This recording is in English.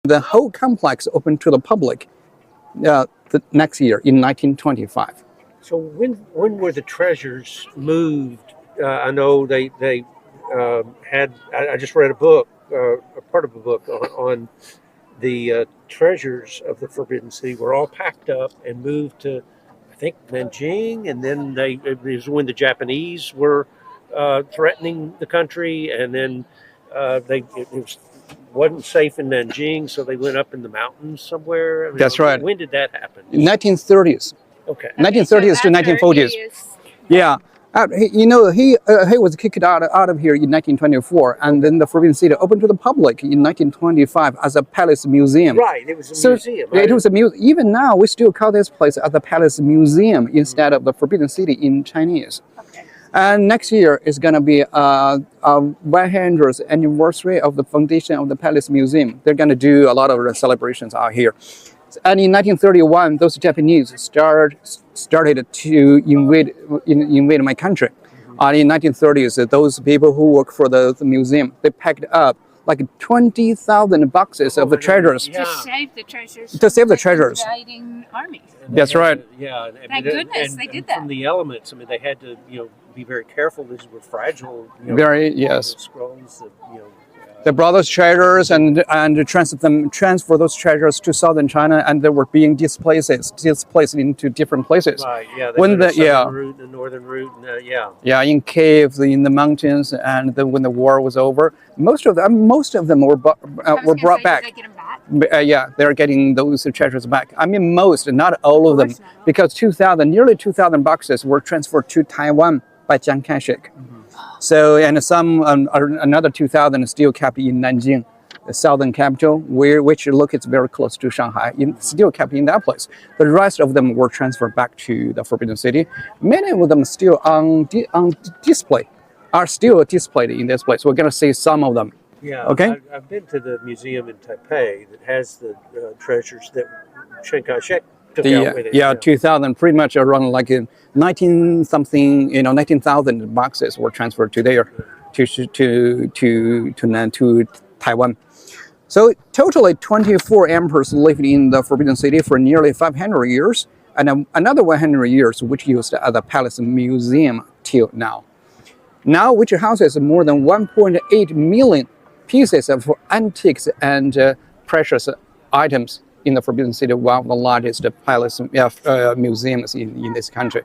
The whole complex opened to the public the next year in 1925. So when were the treasures moved? I know they had. I just read a book, a part of a book on the treasures of the Forbidden City were all packed up and moved to, I think, Beijing, and then it was when the Japanese were threatening the country, and then wasn't safe in Nanjing, so they went up in the mountains somewhere. I mean, That's right. When did that happen? 1930s. Okay. 1930s to 1940s. Yeah. He was kicked out of here in 1924, and then the Forbidden City opened to the public in 1925 as a palace museum. Right, it was a museum. It was a museum. Even now, we still call this place as the Palace Museum instead of the Forbidden City in Chinese. Okay. And next year is going to be a 100th anniversary of the foundation of the Palace Museum. They're going to do a lot of celebrations out here. And in 1931, those Japanese started to invade my country. And in 1930s, those people who work for the museum, they packed up like 20,000 boxes of the treasures. To save the treasures. To save the treasures. Invading armies. That's right. Yeah. Thank goodness they did that. From the elements, I mean, they had to, be very careful. These were fragile. Very, yes. Scrolls that, They brought those treasures and transfer those treasures to southern China, and they were being displaced into different places. Right. Yeah. When the route, the northern route, and Yeah, in caves, in the mountains, and then when the war was over, most of them were brought back. Did they get them back? Yeah, they're getting those treasures back. I mean, most, not all of them, because nearly 2,000 boxes were transferred to Taiwan by Chiang Kai-shek. So, and another 2,000 still kept in Nanjing, the southern capital, which is very close to Shanghai, still kept in that place. The rest of them were transferred back to the Forbidden City. Many of them still on display, are still displayed in this place. We're going to see some of them. Yeah. Okay. I've been to the museum in Taipei that has the treasures that Chiang Kai-shek took out with it. Yeah, 2,000, pretty much around like 19,000 boxes were transferred to there, to Taiwan. So totally 24 emperors lived in the Forbidden City for nearly 500 years, and another 100 years which used as a palace museum till now. Now, which houses more than 1.8 million pieces of antiques and precious items in the Forbidden City, one of the largest palace museums in this country.